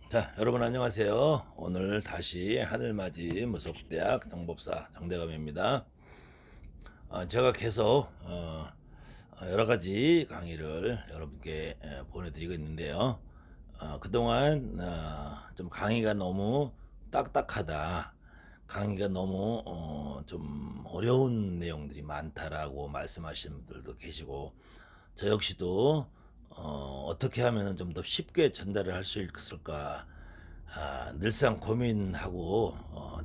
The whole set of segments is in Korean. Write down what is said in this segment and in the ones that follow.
자, 여러분 안녕하세요. 오늘 다시 하늘맞이 무속대학 정법사 정대감입니다. 제가 계속 여러 가지 강의를 여러분께 보내드리고 있는데요. 그동안 좀 강의가 너무 딱딱하다, 강의가 너무 좀 어려운 내용들이 많다라고 말씀하시는 분들도 계시고, 저 역시도 어떻게 하면 좀 더 쉽게 전달을 할 수 있을까 늘상 고민하고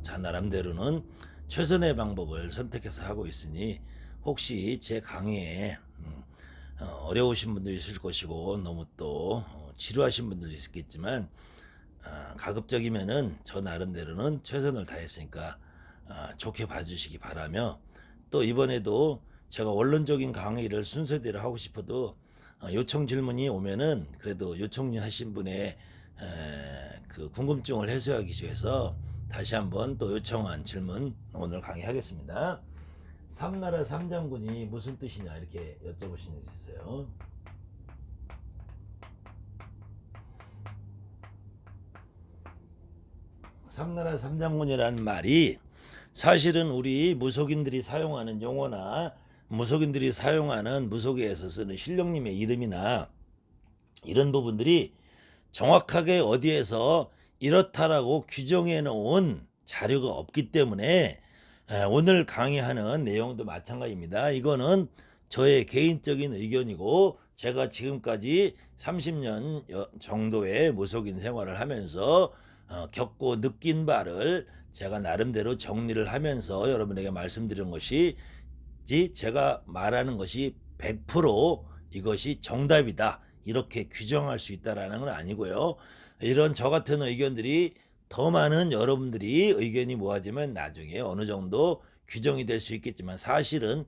자 나름대로는 최선의 방법을 선택해서 하고 있으니, 혹시 제 강의에 어려우신 분도 있을 것이고 너무 또 지루하신 분들도 있겠지만, 가급적이면은 저 나름대로는 최선을 다했으니까 좋게 봐주시기 바라며, 또 이번에도 제가 원론적인 강의를 순서대로 하고 싶어도 요청 질문이 오면은 그래도 요청하신 분의 그 궁금증을 해소하기 위해서 다시 한번 또 요청한 질문 오늘 강의하겠습니다. 삼나라 삼장군이 무슨 뜻이냐 이렇게 여쭤보시는 분 있어요. 삼나라 삼장군이라는 말이 사실은 우리 무속인들이 사용하는 용어나 무속인들이 사용하는 무속에서 쓰는 신령님의 이름이나 이런 부분들이 정확하게 어디에서 이렇다라고 규정해 놓은 자료가 없기 때문에 오늘 강의하는 내용도 마찬가지입니다. 이거는 저의 개인적인 의견이고, 제가 지금까지 30년 정도의 무속인 생활을 하면서 겪고 느낀 바를 제가 나름대로 정리를 하면서 여러분에게 말씀드리는 것이, 제가 말하는 것이 100% 이것이 정답이다 이렇게 규정할 수 있다라는 건 아니고요. 이런 저 같은 의견들이 더 많은 여러분들이 의견이 모아지면 나중에 어느 정도 규정이 될 수 있겠지만, 사실은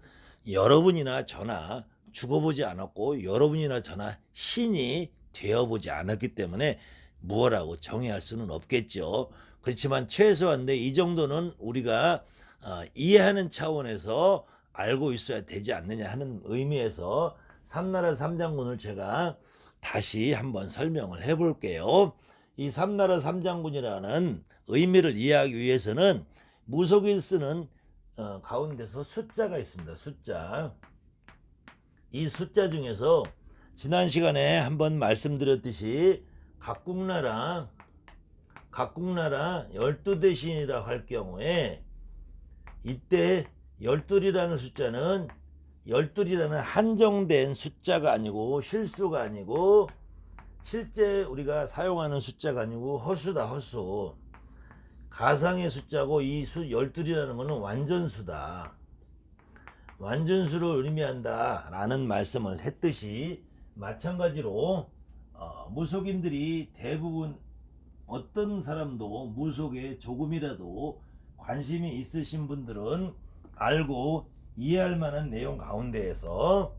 여러분이나 저나 죽어보지 않았고 여러분이나 저나 신이 되어보지 않았기 때문에 무엇라고 정의할 수는 없겠죠. 그렇지만 최소한 이 정도는 우리가 이해하는 차원에서 알고 있어야 되지 않느냐 하는 의미에서 삼나라 삼장군을 제가 다시 한번 설명을 해 볼게요. 이 삼나라 삼장군이라는 의미를 이해하기 위해서는 무속인 쓰는 가운데서 숫자가 있습니다. 숫자. 이 숫자 중에서 지난 시간에 한번 말씀드렸듯이 각국나라 12대신이라 할 경우에, 이때 12이라는 숫자는 12이라는 한정된 숫자가 아니고 실수가 아니고 실제 우리가 사용하는 숫자가 아니고 허수다, 허수. 가상의 숫자고, 이 수 12이라는 것은 완전수다. 완전수를 의미한다 라는 말씀을 했듯이, 마찬가지로 무속인들이 대부분 어떤 사람도 무속에 조금이라도 관심이 있으신 분들은 알고 이해할 만한 내용 가운데에서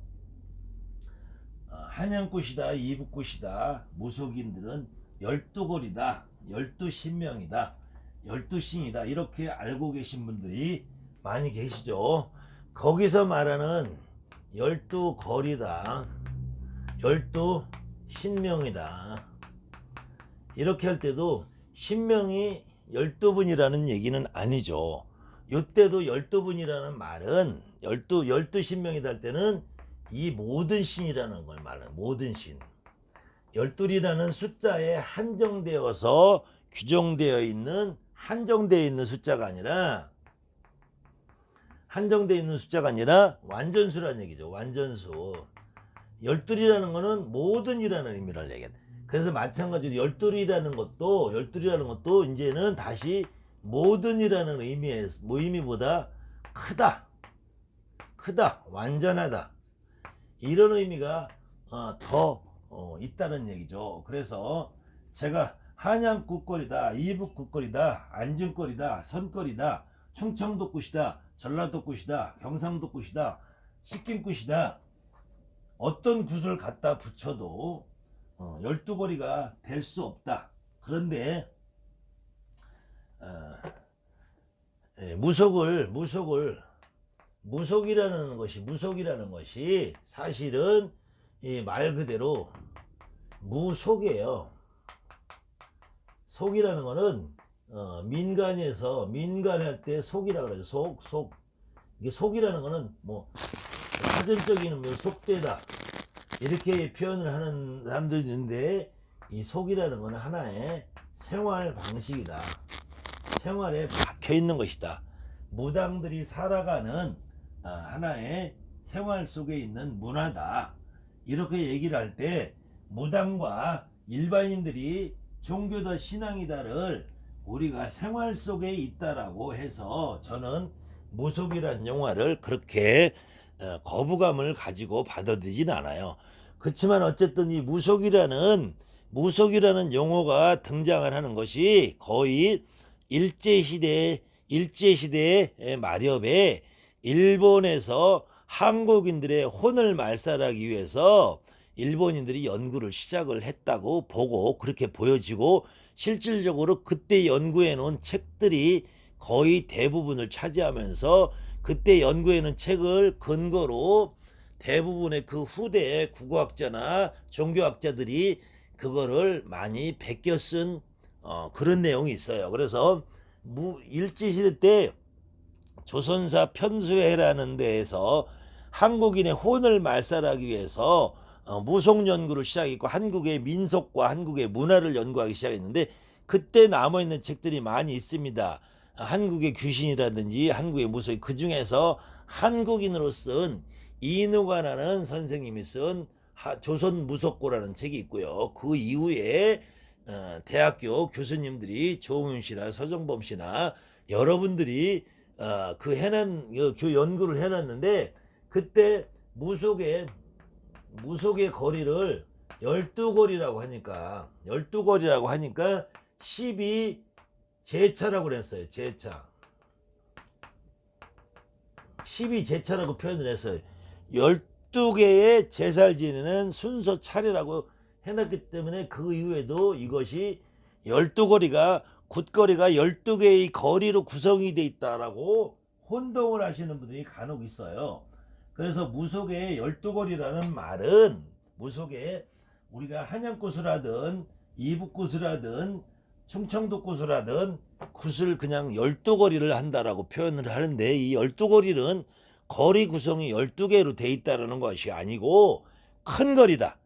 한양굿이다, 이북굿이다, 무속인들은 12골이다, 12신명이다, 12신이다 이렇게 알고 계신 분들이 많이 계시죠. 거기서 말하는 12거리다, 12신명이다 이렇게 할 때도 신명이 12분이라는 얘기는 아니죠. 이때도 12분이라는 말은 12신명이다 할 때는 이 모든 신이라는 걸 말해요. 모든 신. 12이라는 숫자에 한정되어서 규정되어 있는, 한정되어 있는 숫자가 아니라, 한정되어 있는 숫자가 아니라 완전수라는 얘기죠. 완전수. 12이라는 거는 모든이라는 의미를 얘기해요. 그래서 마찬가지로 12이라는 것도 이제는 다시 모든이라는 의미보다 크다, 완전하다 이런 의미가 더 있다는 얘기죠. 그래서 제가 한양굿거리다, 이북굿거리다, 안진거리다, 선거리다, 충청도굿이다, 전라도굿이다, 경상도굿이다, 식김굿이다, 어떤 굿을 갖다 붙여도 12거리가 될 수 없다. 그런데 무속이라는 것이 사실은 이 말 그대로 무속이에요. 속이라는 거는 민간할 때 속이라 그러죠. 속. 이게 속이라는 거는 뭐 사전적인 뭐 속되다 이렇게 표현을 하는 사람도 있는데, 이 속이라는 거는 하나의 생활 방식이다. 생활에 박혀 있는 것이다. 무당들이 살아가는 하나의 생활 속에 있는 문화다. 이렇게 얘기를 할 때 무당과 일반인들이 종교다 신앙이다를 우리가 생활 속에 있다라고 해서 저는 무속이라는 용어를 그렇게 거부감을 가지고 받아들이진 않아요. 그렇지만 어쨌든 이 무속이라는 용어가 등장을 하는 것이 거의 일제시대의 마렵에 일본에서 한국인들의 혼을 말살하기 위해서 일본인들이 연구를 시작을 했다고 보고, 그렇게 보여지고, 실질적으로 그때 연구해 놓은 책들이 거의 대부분을 차지하면서 그때 연구해 놓은 책을 근거로 대부분의 그 후대의 국어학자나 종교학자들이 그거를 많이 베껴 쓴 그런 내용이 있어요. 그래서 일제시대 때 조선사 편수회라는 데에서 한국인의 혼을 말살하기 위해서 무속 연구를 시작했고, 한국의 민속과 한국의 문화를 연구하기 시작했는데, 그때 남아있는 책들이 많이 있습니다. 한국의 귀신이라든지 한국의 무속, 그 중에서 한국인으로 쓴 이누가라는 선생님이 쓴 조선 무속고라는 책이 있고요. 그 이후에 대학교 교수님들이 조홍윤 씨나 서정범 씨나 여러분들이 그 연구를 해놨는데, 그때 무속의 거리를 12거리라고 하니까 12제차라고 그랬어요. 제차. 12제차라고 표현을 했어요. 12개의 제사를 지내는 순서 차례라고 해놨기 때문에 그 이후에도 이것이 12거리가 굿거리가 12개의 거리로 구성이 돼 있다라고 혼동을 하시는 분들이 간혹 있어요. 그래서 무속의 12거리라는 말은, 무속에 우리가 한양구슬하든 이북구슬하든 충청도구슬하든 굿을 그냥 12거리를 한다라고 표현을 하는데, 이 12거리는 거리 구성이 12개로 돼 있다라는 것이 아니고 큰 거리다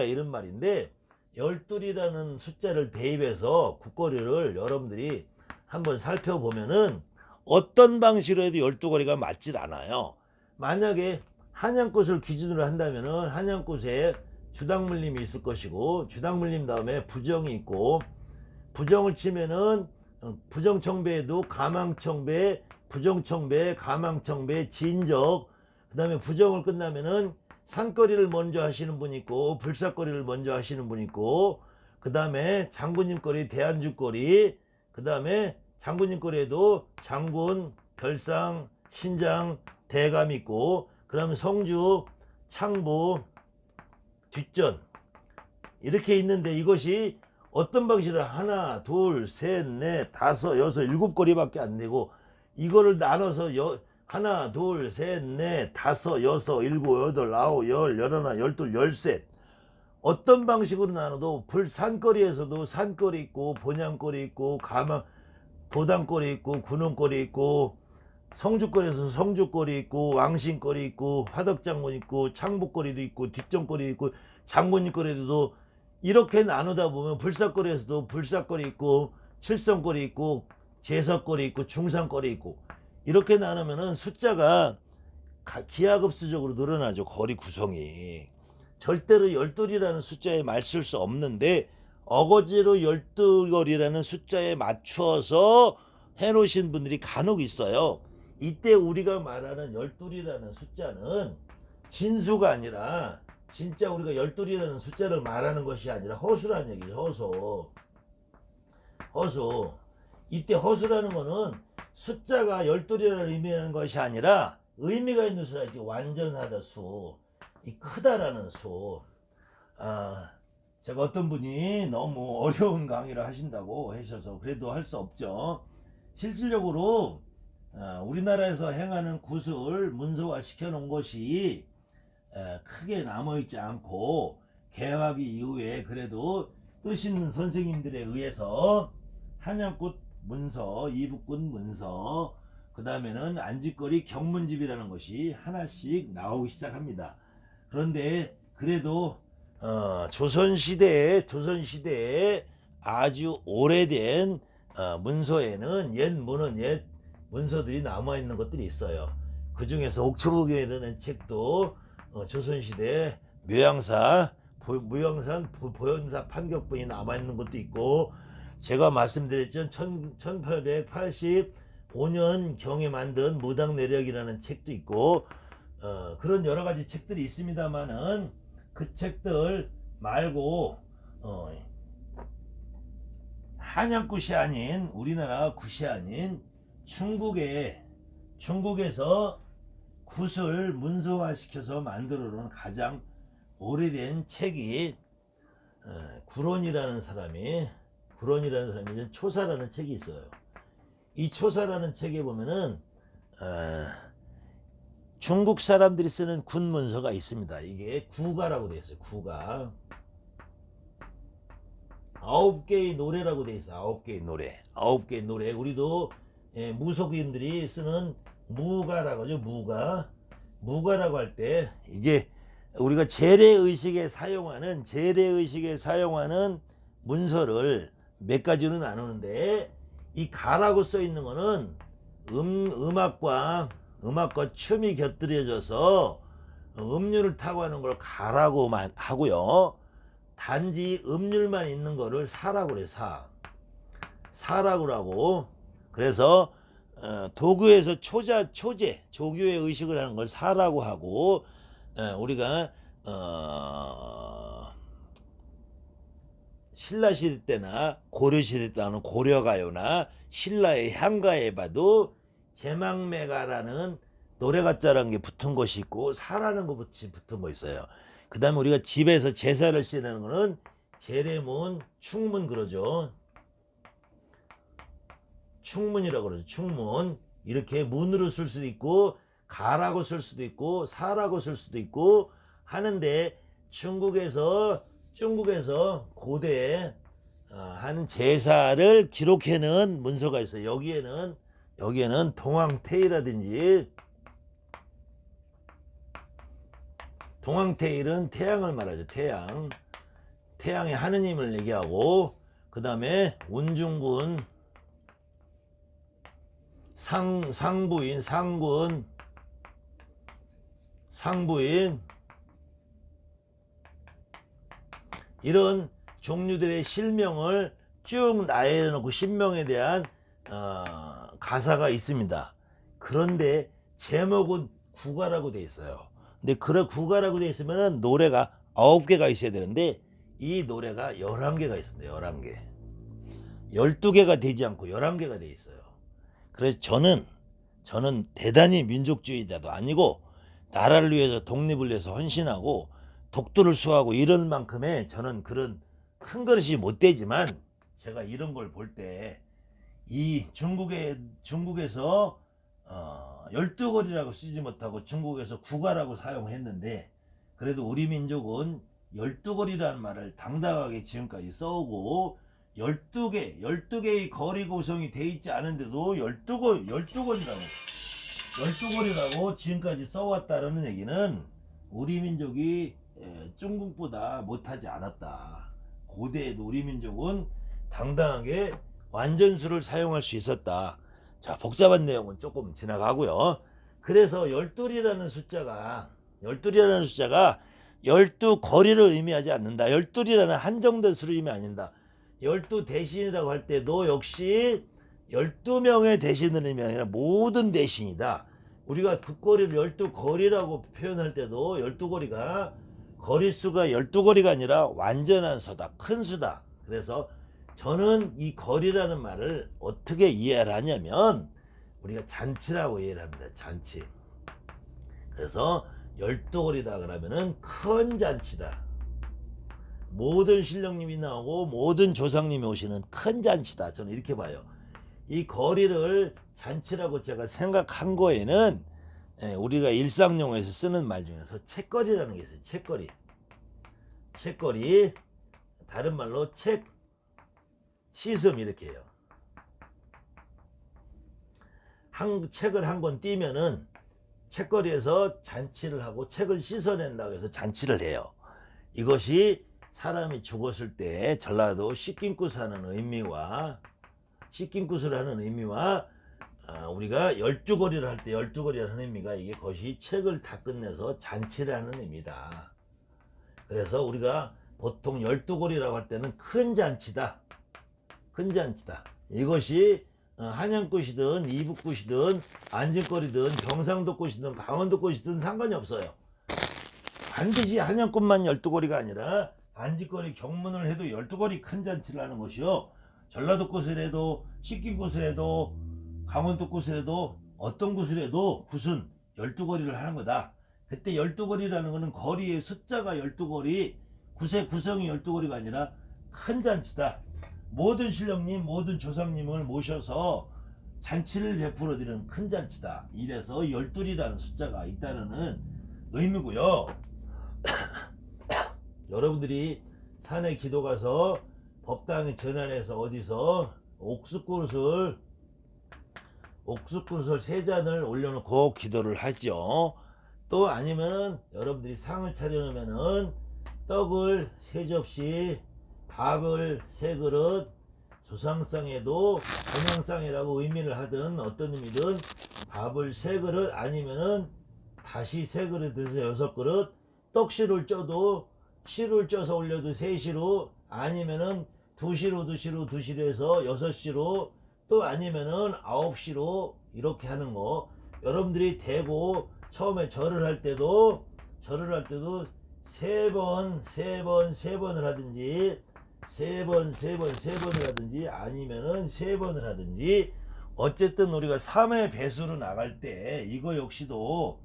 이런 말인데, 12이라는 숫자를 대입해서 굿거리를 여러분들이 한번 살펴보면은 어떤 방식으로 해도 12거리가 맞질 않아요. 만약에 한양꽃을 기준으로 한다면은 한양꽃에 주당물림이 있을 것이고, 주당물림 다음에 부정이 있고, 부정을 치면은 부정청배에도 가망청배, 부정청배, 가망청배, 진적, 그 다음에 부정을 끝나면은 산거리를 먼저 하시는 분 있고, 불사거리를 먼저 하시는 분 있고, 그 다음에 장군님거리, 대안주거리, 그 다음에 장군님거리에도 장군, 별상, 신장, 대감 있고, 그 다음에 성주, 창부, 뒷전 이렇게 있는데, 이것이 어떤 방식으로 하나, 둘, 셋, 넷, 다섯, 여섯, 일곱 거리밖에 안 되고, 이거를 나눠서 하나, 둘, 셋, 넷, 다섯, 여섯, 일곱, 여덟, 아홉, 열, 열하나, 열둘, 열셋, 어떤 방식으로 나눠도 산거리에서도 산거리 있고, 본향거리 있고, 도당거리 있고, 군원거리 있고, 성주거리에서 성주거리 있고, 왕신거리 있고, 화덕장군 있고, 창북거리도 있고, 뒷정거리 있고, 장군님거리도 이렇게 나누다 보면 불사거리에서도 불사거리 있고, 칠성거리 있고, 제석거리 있고, 중산거리 있고, 이렇게 나누면은 숫자가 기하급수적으로 늘어나죠. 거리 구성이. 절대로 12이라는 숫자에 맞출 수 없는데, 어거지로 12거리라는 숫자에 맞추어서 해놓으신 분들이 간혹 있어요. 이때 우리가 말하는 12이라는 숫자는 진수가 아니라, 진짜 우리가 12이라는 숫자를 말하는 것이 아니라 허수라는 얘기죠. 허수. 이때 허수라는 거는 숫자가 12이라는 의미하는 것이 아니라 의미가 있는 수라, 이제 완전하다 수, 이 크다라는 수. 제가 어떤 분이 너무 어려운 강의를 하신다고 하셔서 그래도 할 수 없죠. 실질적으로 우리나라에서 행하는 굿을 문서화 시켜 놓은 것이 크게 남아있지 않고, 개화기 이후에 그래도 뜻 있는 선생님들에 의해서 한양꽃 문서, 이북꽃 문서, 그 다음에는 안짓거리 경문집이라는 것이 하나씩 나오기 시작합니다. 그런데 그래도 조선시대에 아주 오래된 문서에는 옛 문서들이 남아있는 것들이 있어요. 그 중에서 옥초보경이라는 책도 조선시대 무양산 보현사 판격본이 남아있는 것도 있고, 제가 말씀드렸죠. 1885년 경에 만든 무당내력이라는 책도 있고, 그런 여러 가지 책들이 있습니다만은 그 책들 말고 한양굿이 아닌, 우리나라 굿이 아닌 중국에서 굿을 문서화시켜서 만들어 놓은 가장 오래된 책이 구론이라는 사람이 초사라는 책이 있어요. 이 초사라는 책에 보면은 중국 사람들이 쓰는 굿 문서가 있습니다. 이게 구가라고 되어 있어요. 구가 9개의 노래라고 되어 있어요. 9개의 노래. 우리도 무속인들이 쓰는 무가라고 하죠. 무가라고 할 때 이게 우리가 재래의식에 사용하는 문서를 몇 가지로 나누는데, 이 가라고 써 있는 거는 음악과 춤이 곁들여져서 음률을 타고 하는 걸 가라고만 하고요. 단지 음률만 있는 거를 사라고 그래요. 사라고 하고, 그래서 도교에서 조교의 의식을 하는 걸 사라고 하고, 우리가 신라 시대 때나 고려 시대 때는 고려가요나 신라의 향가에 봐도 제망매가라는 노래 가짜라는 게 붙은 것이 있고, 사라는 거 붙은 거 있어요. 그 다음에 우리가 집에서 제사를 지내는 거는 제례문, 충문 그러죠. 충문이라고 그러죠. 충문. 이렇게 문으로 쓸 수도 있고, 가라고 쓸 수도 있고, 사라고 쓸 수도 있고 하는데, 중국에서 고대에 하는 제사를 기록해놓은 문서가 있어요. 여기에는 동황태일이라든지, 동황태일은 태양을 말하죠. 태양의 하느님을 얘기하고, 그 다음에 운중군, 상부인, 이런 종류들의 실명을 쭉 나열해놓고 신명에 대한 가사가 있습니다. 그런데 제목은 구가라고 되어 있어요. 근데 그런 구가라고 되어 있으면 노래가 9개가 있어야 되는데, 이 노래가 11개가 있습니다. 11개. 12개가 되지 않고 11개가 되어 있어요. 그래서 저는 대단히 민족주의자도 아니고, 나라를 위해서 독립을 위해서 헌신하고 독도를 수호하고 이런 만큼의 저는 그런 큰 그릇이 못 되지만, 제가 이런 걸 볼 때 이 중국에서 12거리라고 쓰지 못하고 중국에서 구가라고 사용했는데, 그래도 우리 민족은 12거리라는 말을 당당하게 지금까지 써오고, 12개의 거리 구성이 돼 있지 않은데도 12거리라고 지금까지 써왔다라는 얘기는 우리 민족이 중국보다 못하지 않았다. 고대에도 우리 민족은 당당하게 완전수를 사용할 수 있었다. 자, 복잡한 내용은 조금 지나가고요. 그래서 12이라는 숫자가 12거리를 의미하지 않는다. 12이라는 한정된 수를 의미 아닌다. 12 대신이라고 할 때도 역시 12명의 대신을 의미하는 모든 대신이다. 우리가 국거리를 12거리라고 표현할 때도 12거리가 거리수가 12거리가 아니라 완전한 수다, 큰 수다. 그래서 저는 이 거리라는 말을 어떻게 이해를 하냐면, 우리가 잔치라고 이해를 합니다. 잔치. 그래서 12거리다 그러면은 큰 잔치다. 모든 신령님이 나오고 모든 조상님이 오시는 큰 잔치다. 저는 이렇게 봐요. 이 거리를 잔치라고 제가 생각한 거에는 우리가 일상용어에서 쓰는 말 중에서 책거리라는 게 있어요. 책거리. 다른 말로 책 씻음 이렇게 해요. 책을 한 권 띄면은 책거리에서 잔치를 하고 책을 씻어낸다고 해서 잔치를 해요. 이것이 사람이 죽었을 때 전라도 씻김굿을 하는 의미와 우리가 12거리를 할 때 12거리라는 의미가 이게 것이 책을 다 끝내서 잔치를 하는 의미다. 그래서 우리가 보통 12거리라고 할 때는 큰 잔치다. 큰 잔치다. 이것이 한양꽃이든 이북꽃이든 안진거리든 경상도꽃이든 강원도꽃이든 상관이 없어요. 반드시 한양꽃만 12거리가 아니라 안진거리 경문을 해도 12거리 큰 잔치를 하는 것이요. 전라도꽃을 해도 식김꽃을 해도 강원도꽃을 해도 어떤 곳을 해도 굿은 12거리를 하는 거다. 그때 12거리라는 것은 거리의 숫자가 12거리, 굿의 구성이 12거리가 아니라 큰 잔치다. 모든 신령님, 모든 조상님을 모셔서 잔치를 베풀어 드리는 큰 잔치다. 이래서 12이라는 숫자가 있다는 의미고요. 여러분들이 산에 기도 가서 법당에 전환해서 어디서 옥수꽃을 3잔을 올려놓고 기도를 하죠. 또 아니면 여러분들이 상을 차려놓으면은 떡을 3접시, 밥을 3그릇, 조상상에도 동양상이라고 의미를 하든 어떤 의미든 밥을 3그릇 아니면은 다시 3그릇에서 6그릇, 떡시를 쪄도 시를 쪄서 올려도 3시로 아니면은 2시로 해서 6시로 또 아니면은 9시로 이렇게 하는 거. 여러분들이 대고 처음에 절을 할 때도 3번을 하든지 3번을 하든지 아니면은 3번을 하든지 어쨌든 우리가 3회 배수로 나갈 때 이거 역시도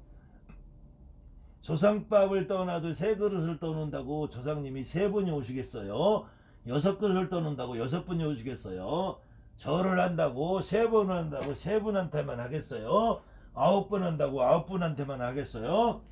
조상밥을 떠나도 3그릇을 떠놓는다고 조상님이 3분이 오시겠어요? 6그릇을 떠놓는다고 6분이 오시겠어요? 절을 한다고 3번을 한다고 3분한테만 하겠어요? 9번 한다고 9분한테만 하겠어요?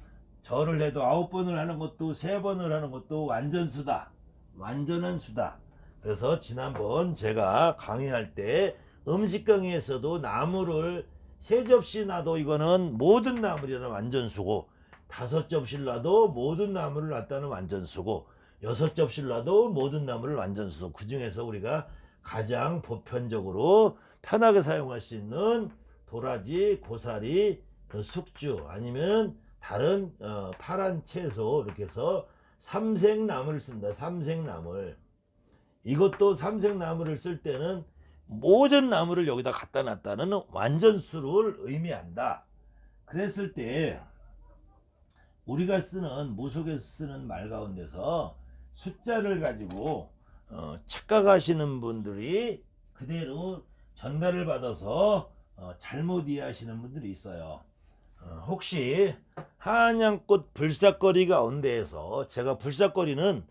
절을 해도 9번을 하는 것도 3번을 하는 것도 완전수다. 완전한 수다. 그래서 지난번 제가 강의할 때 음식 강의에서도 나무를 3접시 놔도 이거는 모든 나무라는 완전수고 5접시를 놔도 모든 나무를 놨다는 완전수고 6접시를 놔도 모든 나무를 완전수. 그 중에서 우리가 가장 보편적으로 편하게 사용할 수 있는 도라지, 고사리, 숙주 아니면 다른 파란 채소 이렇게 해서 삼색나무를 씁니다. 삼색나물. 이것도 삼색나무를 쓸 때는 모든 나무를 여기다 갖다 놨다는 완전수를 의미한다. 그랬을 때 우리가 쓰는 무속에서 쓰는 말 가운데서 숫자를 가지고 착각하시는 분들이 그대로 전달을 받아서 잘못 이해하시는 분들이 있어요. 혹시 한양꽃 불사거리 가운데에서 제가 불사거리는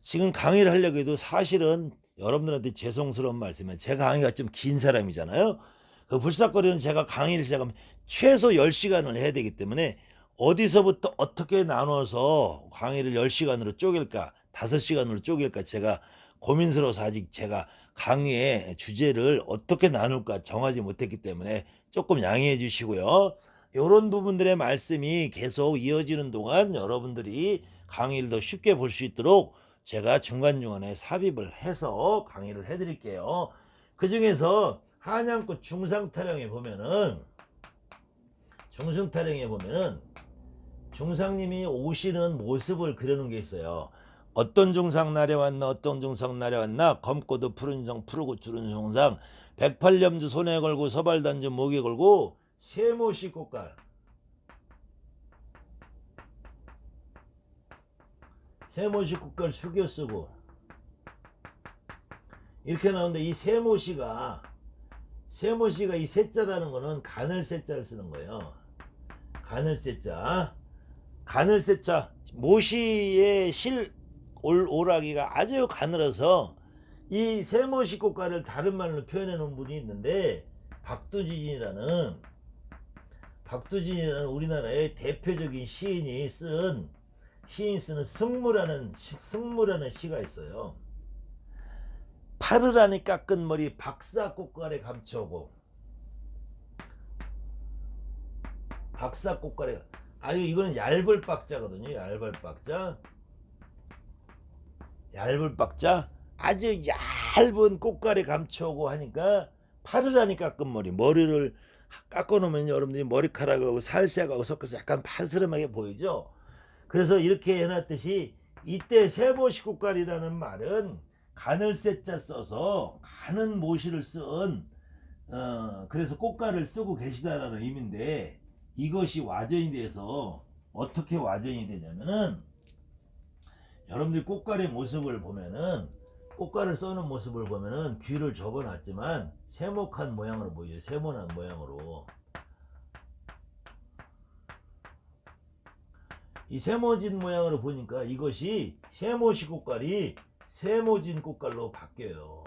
지금 강의를 하려고 해도 사실은 여러분들한테 죄송스러운 말씀은 제가 강의가 좀 긴 사람이잖아요. 그 불사거리는 제가 강의를 시작하면 최소 10시간을 해야 되기 때문에 어디서부터 어떻게 나눠서 강의를 10시간으로 쪼갤까 5시간으로 쪼갤까 제가 고민스러워서 아직 제가 강의의 주제를 어떻게 나눌까 정하지 못했기 때문에 조금 양해해 주시고요. 이런 부분들의 말씀이 계속 이어지는 동안 여러분들이 강의를 더 쉽게 볼 수 있도록 제가 중간중간에 삽입을 해서 강의를 해드릴게요. 그 중에서 한양꽃 중상타령에 보면은 중상님이 오시는 모습을 그려놓은 게 있어요. 어떤 중상 날에 왔나 어떤 중상 날에 왔나 검고도 푸른 정 푸르고 주른 중상 108념주 손에 걸고 서발단주 목에 걸고 세모시 꽃갈 숙여 쓰고 이렇게 나오는데 이 세모시가 이 세자라는 거는 가늘 세자를 쓰는 거예요. 가늘 세자 모시의 오라기가 아주 가늘어서 이 세모시 꽃가를 다른 말로 표현해 놓은 분이 있는데 박두진이라는 우리나라의 대표적인 시인이 쓰는 승무라는 시가 있어요. 파르라니 깎은 머리 박사 꽃가래 감춰오고. 박사 꽃가래. 아유, 이거는 얇을 박자거든요. 얇을 박자. 얇을 박자. 아주 얇은 꽃가래 감춰오고 하니까 파르라니 깎은 머리를 깎아놓으면 여러분들이 머리카락하고 살색하고 섞어서 약간 파스름하게 보이죠. 그래서 이렇게 해놨듯이 이때 세모시꽃가리라는 말은 가늘 세자 써서 가는 모시를 쓴 그래서 꽃가를 쓰고 계시다라는 의미인데, 이것이 와전이 돼서 어떻게 와전이 되냐면은, 여러분들이 꽃가의 모습을 보면은, 꽃가를 써는 모습을 보면은 귀를 접어놨지만 세목한 모양으로 보여요. 세모난 모양으로. 이 세모진 모양으로 보니까 이것이 세모시 꽃갈이 세모진 꽃갈로 바뀌어요.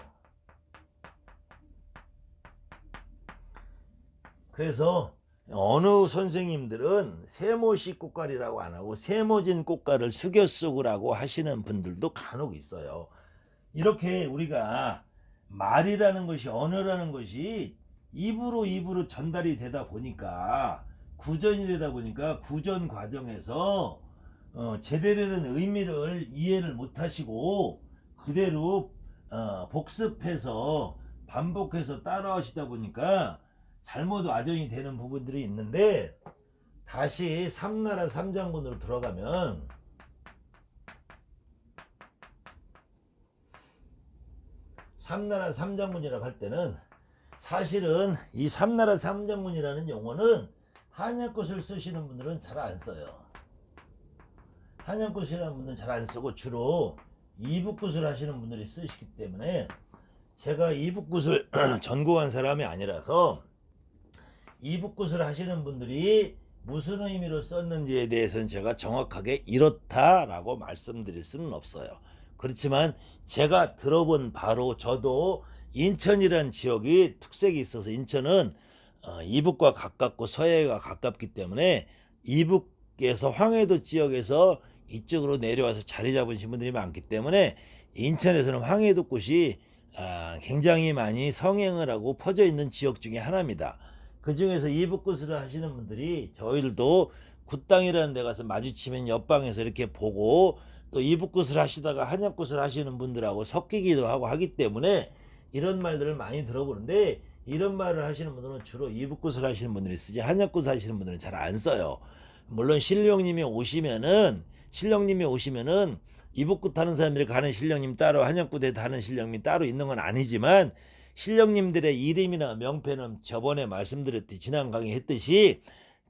그래서 어느 선생님들은 세모시 꽃갈이라고 안 하고 세모진 꽃갈을 숙여 쓰고라고 하시는 분들도 간혹 있어요. 이렇게 우리가 말이라는 것이, 언어라는 것이 입으로 전달이 되다 보니까, 구전이 되다 보니까 구전 과정에서 제대로 된 의미를 이해를 못 하시고 그대로 복습해서 반복해서 따라하시다 보니까 잘못 와전이 되는 부분들이 있는데, 다시 삼나라 삼장군으로 들어가면, 삼나라 삼장군이라고 할 때는 사실은 이 삼나라 삼장군이라는 용어는 한약꽃을 쓰시는 분들은 잘 안 써요. 한약꽃이라는 분들은 잘 안 쓰고 주로 이북굿을 하시는 분들이 쓰시기 때문에, 제가 이북굿을 전공한 사람이 아니라서 이북굿을 하시는 분들이 무슨 의미로 썼는지에 대해서는 제가 정확하게 이렇다라고 말씀드릴 수는 없어요. 그렇지만 제가 들어본 바로, 저도 인천이라는 지역이 특색이 있어서, 인천은 이북과 가깝고 서해가 가깝기 때문에 이북에서 황해도 지역에서 이쪽으로 내려와서 자리 잡으신 분들이 많기 때문에 인천에서는 황해도꽃이 굉장히 많이 성행을 하고 퍼져 있는 지역 중에 하나입니다. 그 중에서 이북꽃을 하시는 분들이, 저희들도 굿땅이라는 데 가서 마주치면 옆방에서 이렇게 보고, 또 이북굿을 하시다가 한약굿을 하시는 분들하고 섞이기도 하고 하기 때문에 이런 말들을 많이 들어보는데, 이런 말을 하시는 분들은 주로 이북굿을 하시는 분들이 쓰지 한약굿을 하시는 분들은 잘 안 써요. 물론 신령님이 오시면은 이북굿 하는 사람들이 가는 신령님 따로, 한약굿에 가는 신령님이 따로 있는 건 아니지만, 신령님들의 이름이나 명패는 저번에 말씀드렸듯이, 지난 강의 했듯이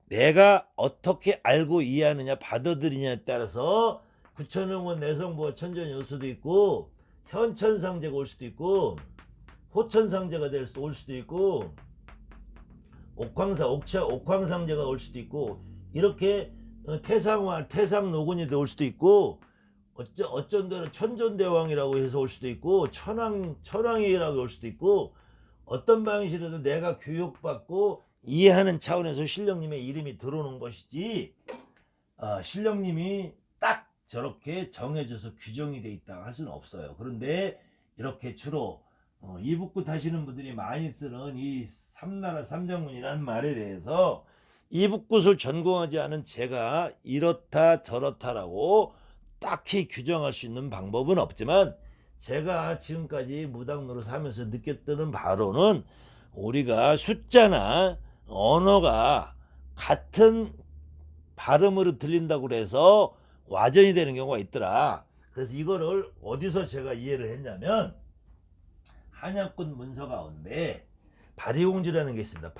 내가 어떻게 알고 이해하느냐 받아들이냐에 따라서 구천응원 내성부와 천전이 올 수도 있고, 현천상제가 올 수도 있고, 호천상제가 올 수도 있고, 옥황상제가 올 수도 있고, 이렇게 태상노군이 올 수도 있고, 어쩐 데는 천존대왕이라고 해서 올 수도 있고, 천왕이라고 올 수도 있고, 어떤 방식이라도 내가 교육받고 이해하는 차원에서 신령님의 이름이 들어오는 것이지, 신령님이 딱 저렇게 정해져서 규정이 돼 있다 할 수는 없어요. 그런데 이렇게 주로 이북굿 하시는 분들이 많이 쓰는 이 삼나라 삼장군이라는 말에 대해서, 이북굿을 전공하지 않은 제가 이렇다 저렇다라고 딱히 규정할 수 있는 방법은 없지만, 제가 지금까지 무당노릇 하면서 느꼈던 바로는, 우리가 숫자나 언어가 같은 발음으로 들린다고 그래서 와전이 되는 경우가 있더라. 그래서 이거를 어디서 제가 이해를 했냐면, 한약꽃 문서 가운데 바리공주라는 게 있습니다.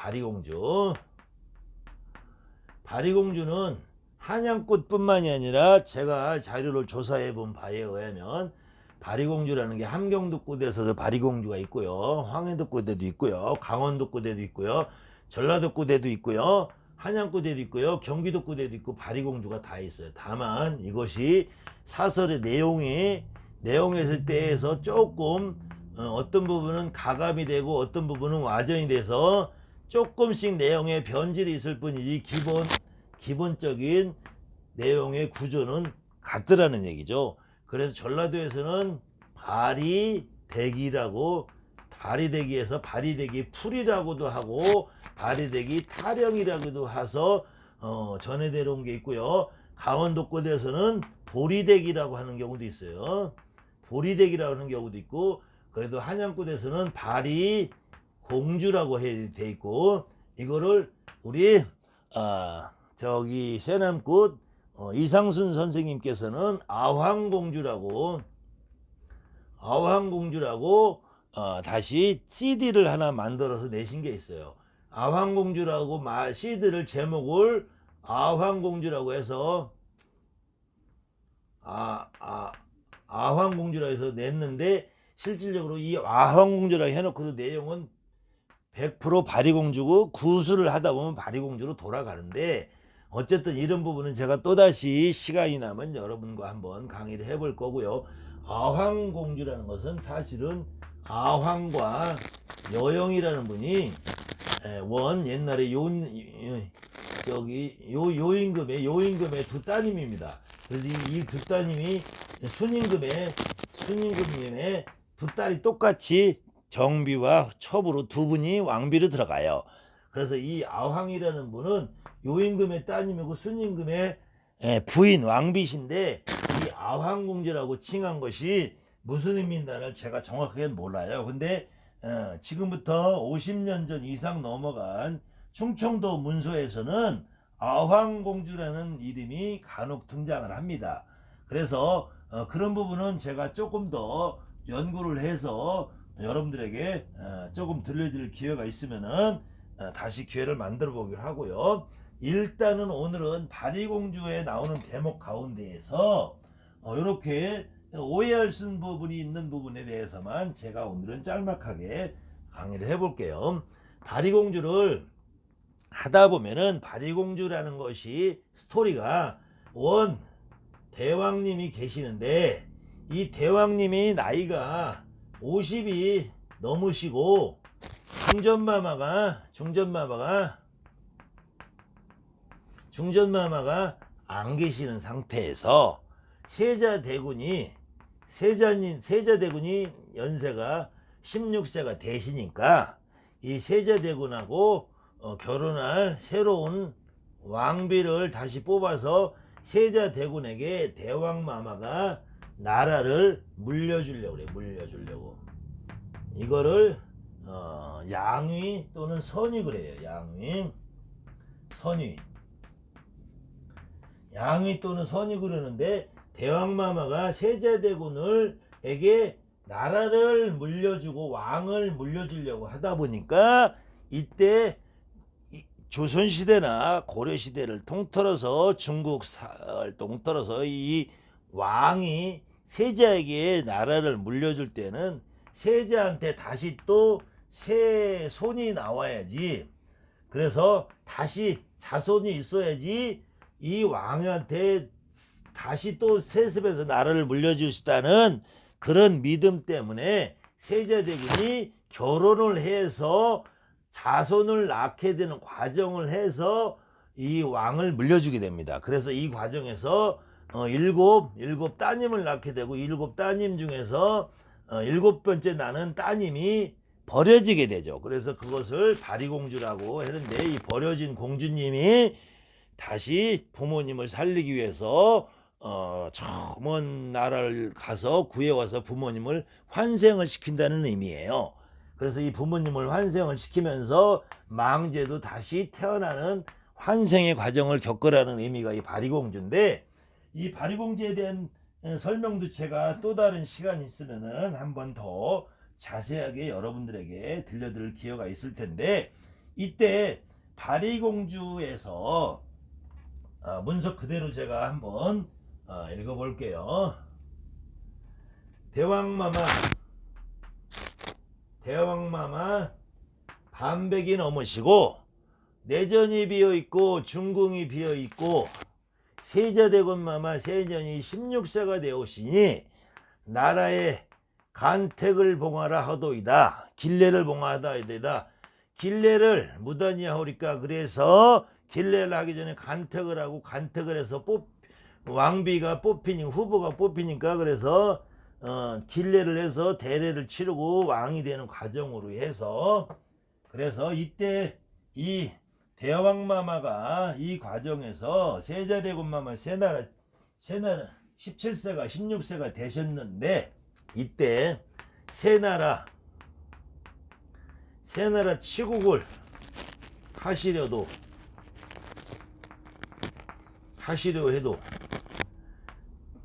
바리공주는 한양꽃뿐만이 아니라 제가 자료를 조사해 본 바에 의하면, 바리공주라는 게 함경도꽃에서도 바리공주가 있고요, 황해도꽃에도 있고요, 강원도꽃에도 있고요, 전라도꽃에도 있고요, 한양꽃에도 있고요, 경기도꽃에도 있고, 바리공주가 다 있어요. 다만 이것이 사설의 내용에서 때에서 조금 어떤 부분은 가감이 되고 어떤 부분은 와전이 돼서 조금씩 내용에 변질이 있을 뿐이지, 기본적인 내용의 구조는 같더라는 얘기죠. 그래서 전라도에서는 발이 대기라고, 바리대기에서 바리대기 풀이라고도 하고 바리대기 타령이라고도 해서 전해되어 온 게 있고요. 강원도권에서는 보리대기라고 하는 경우도 있어요. 보리대기라고 하는 경우도 있고, 그래도 한양권에서는 바리공주라고 돼 있고, 이거를 우리 저기 세남꽃 이상순 선생님께서는 아황공주라고 다시 CD를 하나 만들어서 내신 게 있어요. 아황공주라고 CD를 제목을 아황공주라고 해서 아황공주라고 해서 냈는데, 실질적으로 이 아황공주라고 해놓고도 내용은 100% 바리공주고 구술을 하다 보면 바리공주로 돌아가는데, 어쨌든 이런 부분은 제가 또다시 시간이 나면 여러분과 한번 강의를 해볼 거고요. 아황공주라는 것은 사실은 아황과 여영이라는 분이 옛날에 요임금의 두 따님입니다. 그래서 이 두 따님이 순임금님의 두 딸이 똑같이 정비와 첩으로 두 분이 왕비로 들어가요. 그래서 이 아황이라는 분은 요임금의 따님이고 순임금의 부인 왕비신데, 이 아황공주라고 칭한 것이 무슨 의미인가를 제가 정확하게 몰라요. 근데 지금부터 50년 전 이상 넘어간 충청도 문서에서는 아황공주라는 이름이 간혹 등장을 합니다. 그래서 그런 부분은 제가 조금 더 연구를 해서 여러분들에게 조금 들려드릴 기회가 있으면은 다시 기회를 만들어 보기로 하고요. 일단은 오늘은 바리공주에 나오는 대목 가운데에서 이렇게 오해할 수 있는 부분이 있는 부분에 대해서만 제가 오늘은 짤막하게 강의를 해볼게요. 바리공주를 하다 보면은 바리공주라는 것이 스토리가 대왕님이 계시는데, 이 대왕님이 나이가 50이 넘으시고 중전마마가 안 계시는 상태에서 세자대군이 연세가 16세가 되시니까 이 세자대군하고 결혼할 새로운 왕비를 다시 뽑아서 세자대군에게 대왕마마가 나라를 물려주려고 이거를 양위 또는 선위 그래요. 양위 또는 선위 그러는데, 대왕마마가 세자대군에게 나라를 물려주고 왕을 물려주려고 하다 보니까, 이때 조선시대나 고려시대를 통틀어서 중국을 통틀어서 이 왕이 세자에게 나라를 물려줄 때는 세자한테 다시 또 새 손이 나와야지, 그래서 다시 자손이 있어야지 이 왕한테 다시 또 세습해서 나라를 물려주시다는 그런 믿음 때문에 세자대군이 결혼을 해서 자손을 낳게 되는 과정을 해서 이 왕을 물려주게 됩니다. 그래서 이 과정에서 일곱 따님을 낳게 되고, 일곱 따님 중에서 일곱 번째 나는 따님이 버려지게 되죠. 그래서 그것을 바리공주라고 했는데, 이 버려진 공주님이 다시 부모님을 살리기 위해서 저 먼 나라를 가서 구해와서 부모님을 환생을 시킨다는 의미예요. 그래서 이 부모님을 환생을 시키면서 망제도 다시 태어나는 환생의 과정을 겪으라는 의미가 이 바리공주인데, 이 바리공주에 대한 설명도 제가 또 다른 시간이 있으면은 한번 더 자세하게 여러분들에게 들려드릴 기회가 있을 텐데, 이때 바리공주에서 문서 그대로 제가 한번 읽어볼게요. 대왕마마 반백이 넘으시고 내전이 비어있고 중궁이 비어있고 세자대군마마 세전이 16세가 되었으니 나라에 간택을 봉하라 하도이다. 길례를 봉하다 하도이다. 길례를 무단히 하오리까. 그래서 길례를 하기 전에 간택을 하고, 간택을 해서 왕비가 후보가 뽑히니까, 그래서 길례를 해서 대례를 치르고 왕이 되는 과정으로 해서, 그래서 이때 이 대왕마마가 이 과정에서 세자대군마마 세나라 17세가 16세가 되셨는데, 이때 세나라 치국을 하시려 해도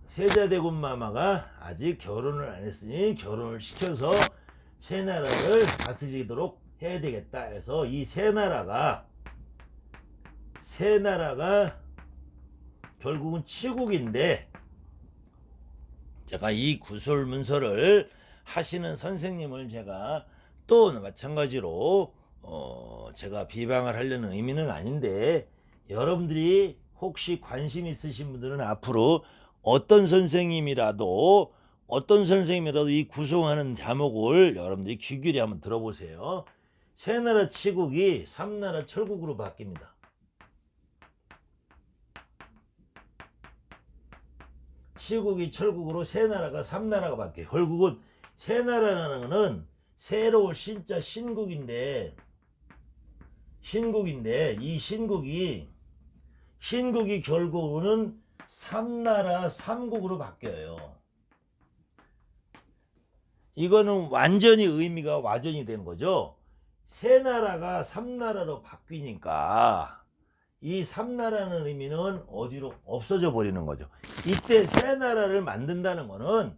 세자대군마마가 아직 결혼을 안 했으니 결혼을 시켜서 세나라를 다스리도록 해야 되겠다 해서 이 세나라가 결국은 치국인데, 제가 이 구술문서를 하시는 선생님을 제가 또 마찬가지로 제가 비방을 하려는 의미는 아닌데, 여러분들이 혹시 관심 있으신 분들은 앞으로 어떤 선생님이라도 이 구성하는 자목을 여러분들이 귀 기울여 한번 들어보세요. 세나라 치국이 삼나라 철국으로 바뀝니다. 치국이 철국으로 세나라가 삼나라가 바뀌어요. 결국은 세나라라는 것은 새로운 신자 신국인데 이 신국이 결국은 삼나라 삼국으로 바뀌어요. 이거는 완전히 의미가 와전이 된 거죠. 세나라가 삼나라로 바뀌니까 이 삼나라는 의미는 어디로 없어져 버리는 거죠. 이때 세나라를 만든다는 거는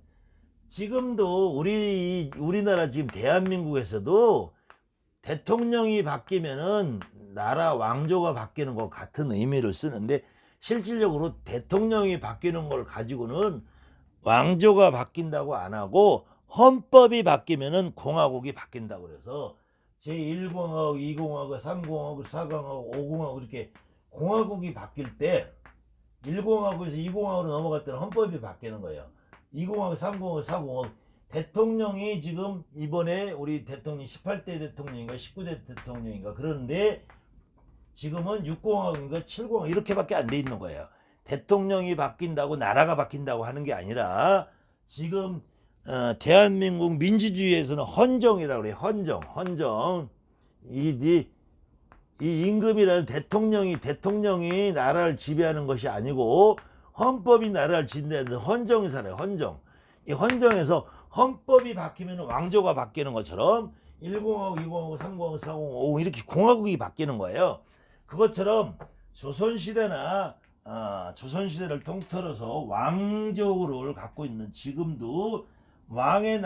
지금도 우리나라 지금 대한민국에서도 대통령이 바뀌면은 나라 왕조가 바뀌는 것 같은 의미를 쓰는데, 실질적으로 대통령이 바뀌는 걸 가지고는 왕조가 바뀐다고 안 하고 헌법이 바뀌면은 공화국이 바뀐다고 그래서 제1공화국, 2공화국, 3공화국, 4공화국, 5공화국 이렇게 공화국이 바뀔 때 1공화국에서 2공화국으로 넘어갈 때는 헌법이 바뀌는 거예요. 2공화국, 3공화국, 4공화국. 대통령이 지금 이번에 우리 대통령이 18대 대통령인가 19대 대통령인가 그런데 지금은 6공화국인가 7공화국 이렇게밖에 안 돼 있는 거예요. 대통령이 바뀐다고 나라가 바뀐다고 하는 게 아니라 지금 대한민국 민주주의에서는 헌정이라고 그래요. 헌정. 이 임금이라는 대통령이 나라를 지배하는 것이 아니고 헌법이 나라를 지배하는 헌정이 살아요. 이 헌정에서 헌법이 바뀌면 왕조가 바뀌는 것처럼 1공화국, 2공화국, 3공화국, 4공화국, 5공화국 이렇게 공화국이 바뀌는 거예요. 그것처럼 조선시대를 통틀어서 왕조를 갖고 있는 지금도 왕이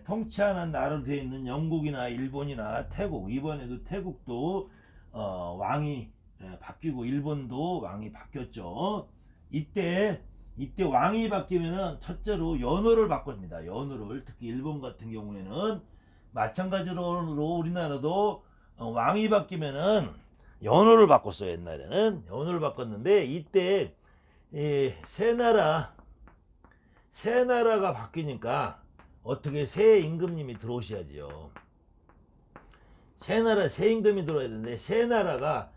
통치하는 나라로 되어 있는 영국이나 일본이나 태국, 이번에도 태국도 왕이 바뀌고 일본도 왕이 바뀌었죠. 이때 왕이 바뀌면은 첫째로 연호를 바꿉니다. 연호를. 특히 일본 같은 경우에는 마찬가지로 우리나라도 왕이 바뀌면은 연호를 바꿨어요. 옛날에는 연호를 바꿨는데 이때 새나라가 바뀌니까 어떻게 새 임금님이 들어오셔야지요. 새 임금이 들어와야 되는데 새나라가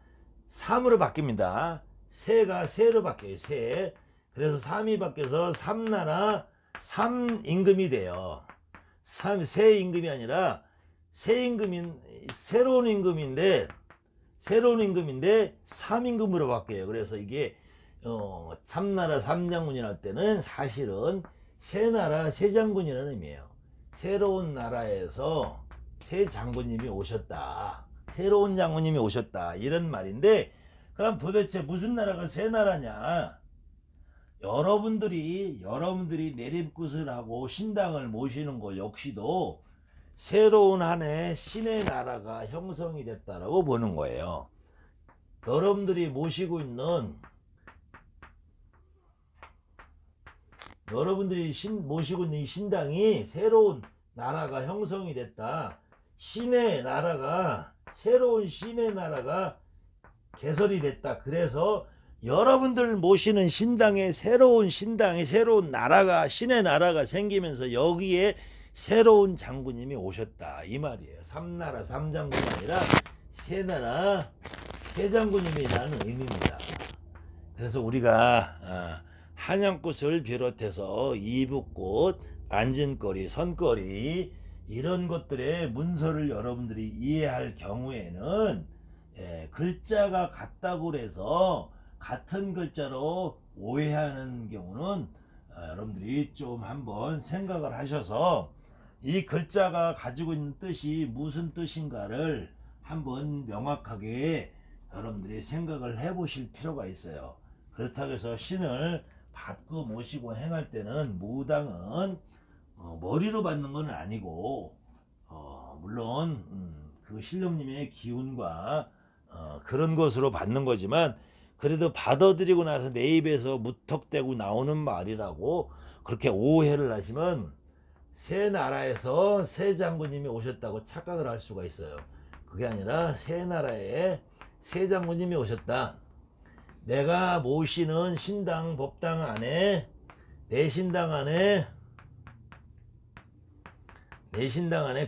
3으로 바뀝니다. 새가 새로 바뀌어요. 새. 그래서 3이 바뀌어서 삼나라 3임금이 돼요. 새 임금이 아니라 새로운 임금인데 3임금으로 바뀌어요. 그래서 이게 삼나라 3장군이 할 때는 사실은 새나라 새장군이라는 의미예요. 새로운 나라에서 새 장군님이 오셨다. 새로운 장군님이 오셨다. 이런 말인데, 그럼 도대체 무슨 나라가 새 나라냐? 여러분들이 내림굿을 하고 신당을 모시는 것 역시도 새로운 한 해 신의 나라가 형성이 됐다라고 보는 거예요. 여러분들이 모시고 있는 이 신당이 새로운 나라가 형성이 됐다. 새로운 신의 나라가 개설이 됐다. 그래서 여러분들 모시는 신당에 새로운 나라가, 신의 나라가 생기면서 여기에 새로운 장군님이 오셨다. 이 말이에요. 삼나라 삼장군이 아니라 새나라 새장군님이라는 의미입니다. 그래서 우리가 한양꽃을 비롯해서 이북꽃, 안진거리, 선거리 이런 것들의 문서를 여러분들이 이해할 경우에는 글자가 같다고 해서 같은 글자로 오해하는 경우는 여러분들이 좀 한번 생각을 하셔서 이 글자가 가지고 있는 뜻이 무슨 뜻인가를 한번 명확하게 여러분들이 생각을 해 보실 필요가 있어요. 그렇다고 해서 신을 받고 모시고 행할 때는 무당은 머리로 받는 건 아니고 물론 그 신령님의 기운과 그런 것으로 받는 거지만 그래도 받아들이고 나서 내 입에서 무턱대고 나오는 말이라고 그렇게 오해를 하시면 새 나라에서 새 장군님이 오셨다고 착각을 할 수가 있어요. 그게 아니라 새 나라에 새 장군님이 오셨다. 내가 모시는 신당 법당 안에 내 신당 안에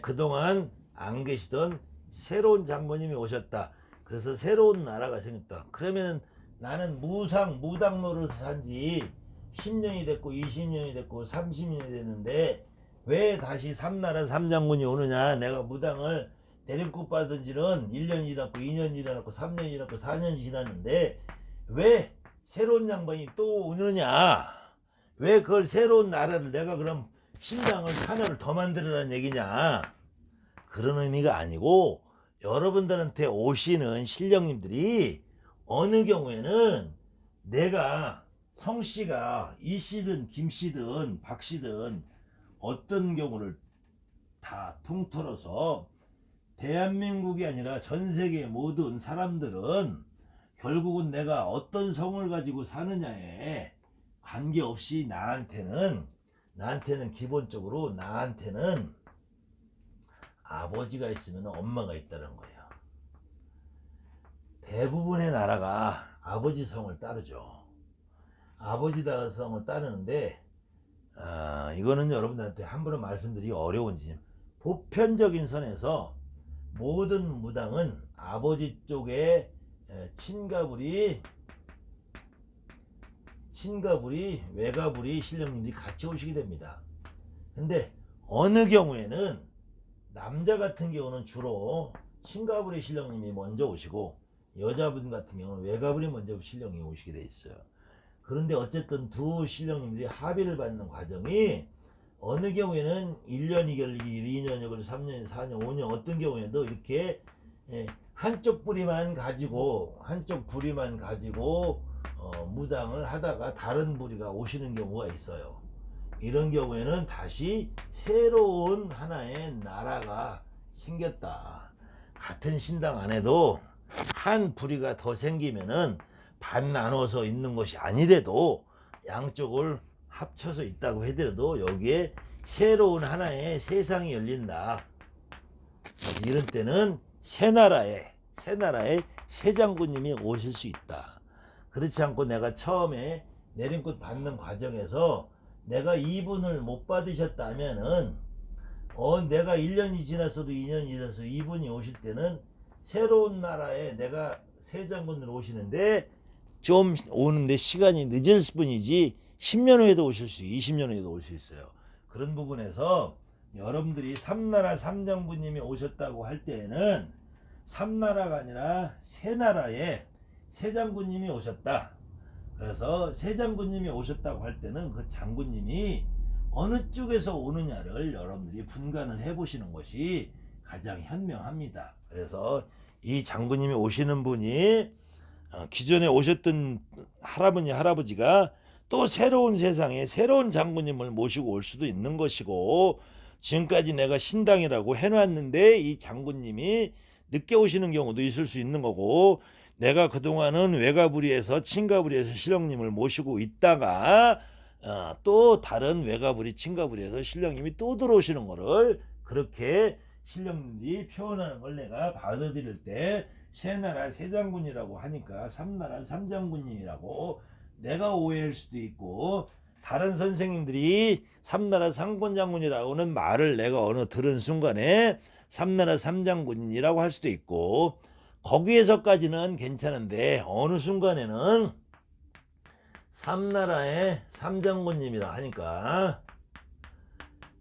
그동안 안 계시던 새로운 장군님이 오셨다. 그래서 새로운 나라가 생겼다. 그러면 나는 무당 노릇을 산지 10년이 됐고 20년이 됐고 30년이 됐는데 왜 다시 삼나라 삼장군이 오느냐. 내가 무당을 내림꽃 받은 지는 1년 지났고 2년 지났고 3년 지났고 4년 지났는데 왜 새로운 양반이 또 오느냐. 왜 그걸 새로운 나라를 내가 그럼 신당을 하나를 더 만들으라는 얘기냐. 그런 의미가 아니고 여러분들한테 오시는 신령님들이 어느 경우에는 내가 성씨가 이씨든 김씨든 박씨든 어떤 경우를 다 통틀어서 대한민국이 아니라 전 세계 모든 사람들은 결국은 내가 어떤 성을 가지고 사느냐에 관계없이 나한테는 기본적으로 나한테는 아버지가 있으면 엄마가 있다는 거예요. 대부분의 나라가 아버지 성을 따르죠. 아버지 성을 따르는데 이거는 여러분들한테 함부로 말씀드리기 어려운지 보편적인 선에서 모든 무당은 아버지 쪽에 친가불이 외가불이 신령님들이 같이 오시게 됩니다. 근데 어느 경우에는 남자 같은 경우는 주로 친가불이 신령님이 먼저 오시고 여자분 같은 경우는 외가불이 먼저 신령이 오시게 돼 있어요. 그런데 어쨌든 두 신령님들이 합의를 받는 과정이 어느 경우에는 1년이 걸리기 2년이 걸리기 3년 4년 5년 어떤 경우에도 이렇게 한쪽 부리만 가지고 무당을 하다가 다른 부리가 오시는 경우가 있어요. 이런 경우에는 다시 새로운 하나의 나라가 생겼다. 같은 신당 안에도 한 부리가 더 생기면은 반 나눠서 있는 것이 아니래도 양쪽을 합쳐서 있다고 하더라도 여기에 새로운 하나의 세상이 열린다. 이런 때는 새 나라에 새 장군님이 오실 수 있다. 그렇지 않고 내가 처음에 내림꽃 받는 과정에서 내가 이분을 못 받으셨다면은 내가 1년이 지났어도 2년이 지났어도 이분이 오실 때는 새로운 나라에 내가 새 장군으로 오시는데 좀 오는데 시간이 늦을 뿐이지 10년 후에도 오실 수 20년 후에도 올 수 있어요. 그런 부분에서 여러분들이 삼나라 삼장군님이 오셨다고 할 때에는 삼나라가 아니라 새 나라에 새 장군님이 오셨다. 그래서 새 장군님이 오셨다고 할 때는 그 장군님이 어느 쪽에서 오느냐를 여러분들이 분간을 해보시는 것이 가장 현명합니다. 그래서 이 장군님이 오시는 분이 기존에 오셨던 할아버지가 또 새로운 세상에 새로운 장군님을 모시고 올 수도 있는 것이고 지금까지 내가 신당이라고 해놨는데 이 장군님이 늦게 오시는 경우도 있을 수 있는 거고 내가 그동안은 외가부리에서 친가부리에서 신령님을 모시고 있다가 또 다른 외가부리 친가부리에서 신령님이 또 들어오시는 거를 그렇게 신령님이 표현하는 걸 내가 받아들일 때 새나라 새장군이라고 하니까 삼나라 삼장군님이라고 내가 오해할 수도 있고 다른 선생님들이 삼나라 삼권장군이라고는 말을 내가 어느 들은 순간에 삼나라 삼장군이라고 할 수도 있고 거기에서까지는 괜찮은데 어느 순간에는 삼나라의 삼장군님이라 하니까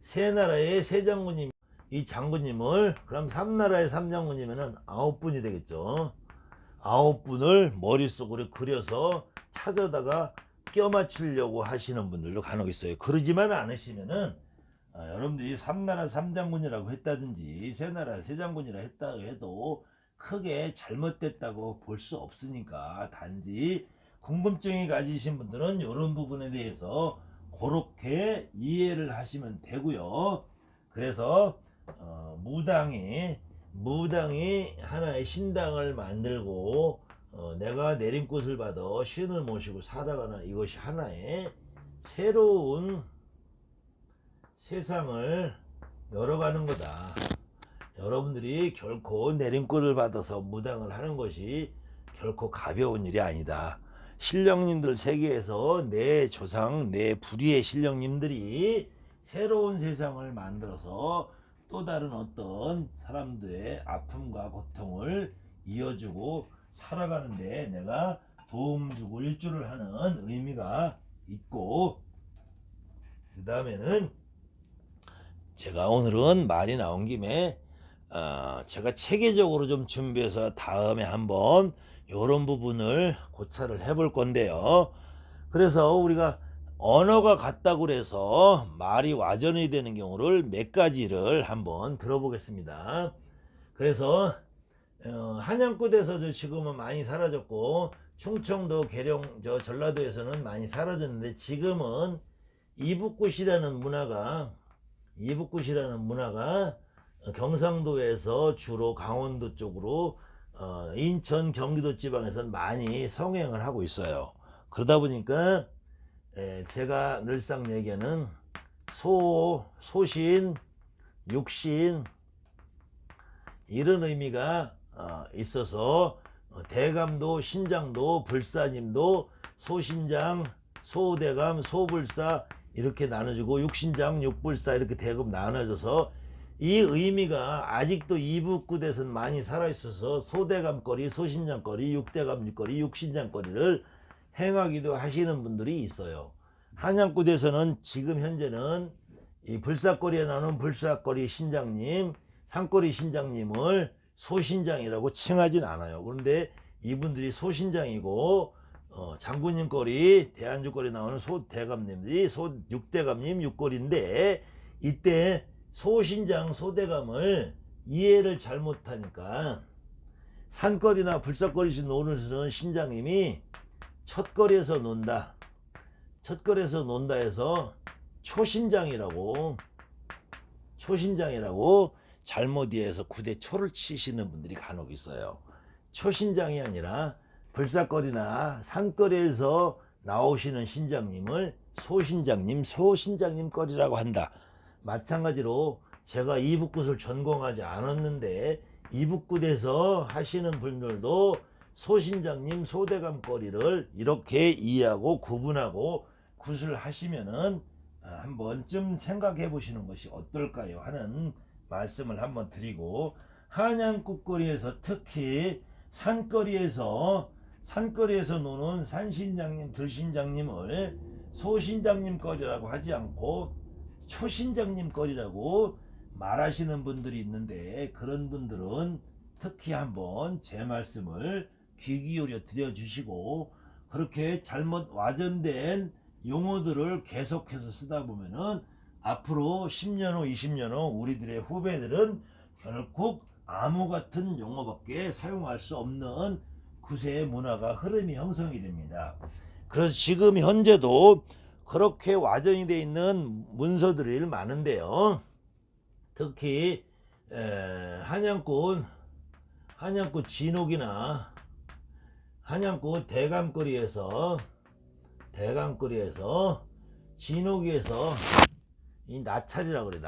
세 나라의 세 장군님, 이 장군님을 그럼 삼나라의 삼장군이면은 9분이 되겠죠. 9분을 머릿속으로 그려서 찾아다가 껴맞추려고 하시는 분들도 간혹 있어요. 그러지만 않으시면은 여러분들이 삼나라 삼장군이라고 했다든지 세나라 세장군이라 했다 해도 크게 잘못됐다고 볼 수 없으니까, 단지 궁금증이 가지신 분들은 이런 부분에 대해서 그렇게 이해를 하시면 되고요. 그래서 무당이 하나의 신당을 만들고 내가 내림꽃을 받아 신을 모시고 살아가는 이것이 하나의 새로운 세상을 열어가는 거다. 여러분들이 결코 내림꽃을 받아서 무당을 하는 것이 결코 가벼운 일이 아니다. 신령님들 세계에서 내 조상, 내 불의의 신령님들이 새로운 세상을 만들어서 또 다른 어떤 사람들의 아픔과 고통을 이어주고 살아가는데 내가 도움 주고 일조를 하는 의미가 있고, 그 다음에는 제가 오늘은 말이 나온 김에 제가 체계적으로 좀 준비해서 다음에 한번 이런 부분을 고찰을 해볼 건데요. 그래서 우리가 언어가 같다고 그래서 말이 와전이 되는 경우를 몇 가지를 한번 들어보겠습니다. 그래서 한양굿에서도 지금은 많이 사라졌고 충청도 계룡 전라도에서는 많이 사라졌는데, 지금은 이북굿이라는 문화가 경상도에서 주로 강원도 쪽으로 인천 경기도 지방에서는 많이 성행을 하고 있어요. 그러다 보니까 제가 늘상 얘기하는 소신, 육신 이런 의미가 있어서 대감도, 신장도, 불사님도 소신장, 소대감, 소불사 이렇게 나눠지고 육신장, 육불사 이렇게 대금 나눠져서 이 의미가 아직도 이북굿에서는 많이 살아있어서 소대감거리, 소신장거리, 육대감거리, 육신장거리를 행하기도 하시는 분들이 있어요. 한양굿에서는 지금 현재는 이 불사거리에 나오는 불사거리 신장님, 산거리 신장님을 소신장이라고 칭하진 않아요. 그런데 이분들이 소신장이고 장군님 거리, 대안주거리 나오는 소대감님들이 육대감님 육거리인데, 이때 소신장, 소대감을 이해를 잘못하니까 산거리나 불사거리에서 노는 신장님이 첫거리에서 논다 해서 초신장이라고 잘못 이해해서 굿에 초를 치시는 분들이 간혹 있어요. 초신장이 아니라 불사거리나 산거리에서 나오시는 신장님을 소신장님 거리라고 한다. 마찬가지로 제가 이북굿을 전공하지 않았는데 이북굿에서 하시는 분들도 소신장님, 소대감 거리를 이렇게 이해하고 구분하고 굿을 하시면은 한 번쯤 생각해 보시는 것이 어떨까요 하는 말씀을 한번 드리고, 한양굿거리에서 특히 산거리에서 노는 산신장님, 들신장님을 소신장님 거리라고 하지 않고 초신장님 거리라고 말하시는 분들이 있는데, 그런 분들은 특히 한번 제 말씀을 귀 기울여 드려주시고, 그렇게 잘못 와전된 용어들을 계속해서 쓰다 보면은 앞으로 10년 후 20년 후 우리들의 후배들은 결국 암호 같은 용어밖에 사용할 수 없는 구세의 문화가 흐름이 형성이 됩니다. 그래서 지금 현재도 그렇게 와전이 되어 있는 문서들이 많은데요. 특히 한양꽃 진옥이나 한양꽃 대감거리에서 진옥에서 이 나찰이라고 그래.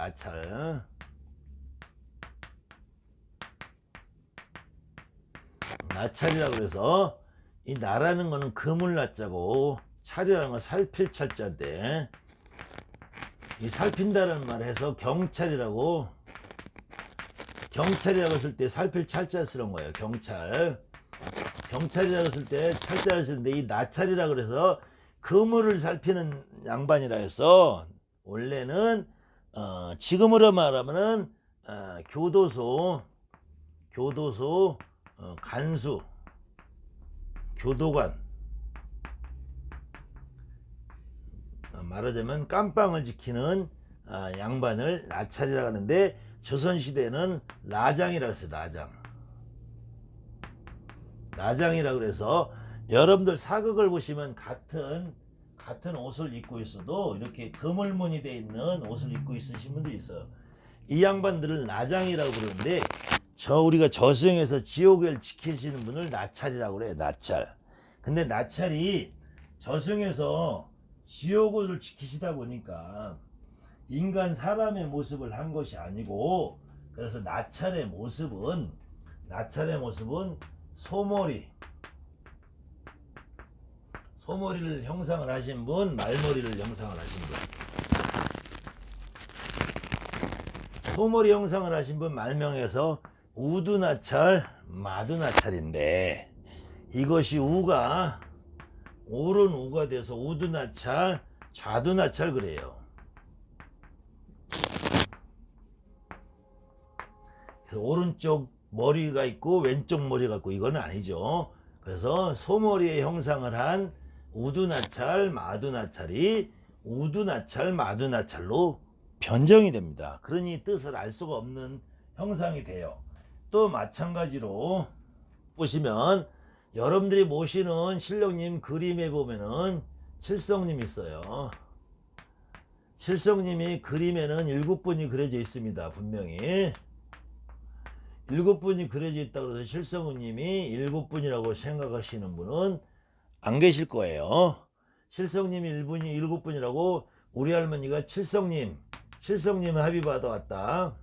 나찰이라고 그래서, 이 나라는 거는 금을 나자고 찰이라는 건 살필 찰자인데, 이 살핀다라는 말 해서 경찰이라고 했을 때 살필 찰자 쓰는 거예요. 경찰이라고 했을 때 찰자를 쓰는데, 이 나찰이라고 그래서 그물을 살피는 양반이라 해서 원래는 지금으로 말하면은 교도소 간수, 교도관, 말하자면 깜빵을 지키는 양반을 나찰이라고 하는데, 조선시대는 라장이라고 했어요. 라장이라고 그래서 여러분들 사극을 보시면 같은 옷을 입고 있어도 이렇게 그물무늬 되어 있는 옷을 입고 있으신 분들이 있어요. 이 양반들을 나장이라고 부르는데, 우리가 저승에서 지옥을 지키시는 분을 나찰이라고 그래요. 나찰. 근데 나찰이 저승에서 지옥을 지키시다 보니까 인간 사람의 모습을 한 것이 아니고, 그래서 나찰의 모습은 소머리를 형상을 하신 분, 말머리를 형상을 하신 분. 소머리 형상을 하신 분 말명에서 우두나찰, 마두나찰인데, 이것이 우가 옳은 우가 돼서 우두나찰, 좌두나찰 그래요. 그래서 오른쪽 머리가 있고 왼쪽 머리가 있고 이건 아니죠. 그래서 소머리의 형상을 한 우두나찰, 마두나찰이 우두나찰, 마두나찰로 변정이 됩니다. 그러니 뜻을 알 수가 없는 형상이 돼요. 또 마찬가지로 보시면 여러분들이 모시는 신령님 그림에 보면은 칠성님 있어요. 칠성님이 그림에는 7분이 그려져 있습니다. 분명히 7분이 그려져 있다고 해서 칠성님이 7분이라고 생각하시는 분은 안 계실 거예요. 칠성님이 7분이라고 우리 할머니가 칠성님 합의 받아왔다.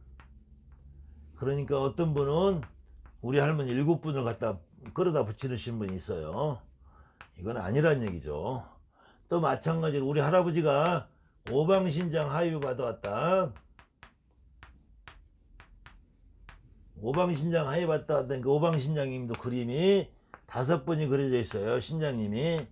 그러니까 어떤 분은 우리 할머니 7분을 갖다 끌어다 붙이시는 분이 있어요. 이건 아니란 얘기죠. 또 마찬가지로 우리 할아버지가 오방신장 합의 받아왔다. 오방신장 하에 봤다 왔다니까 오방신장님도 그림이 5분이 그려져 있어요. 신장님이.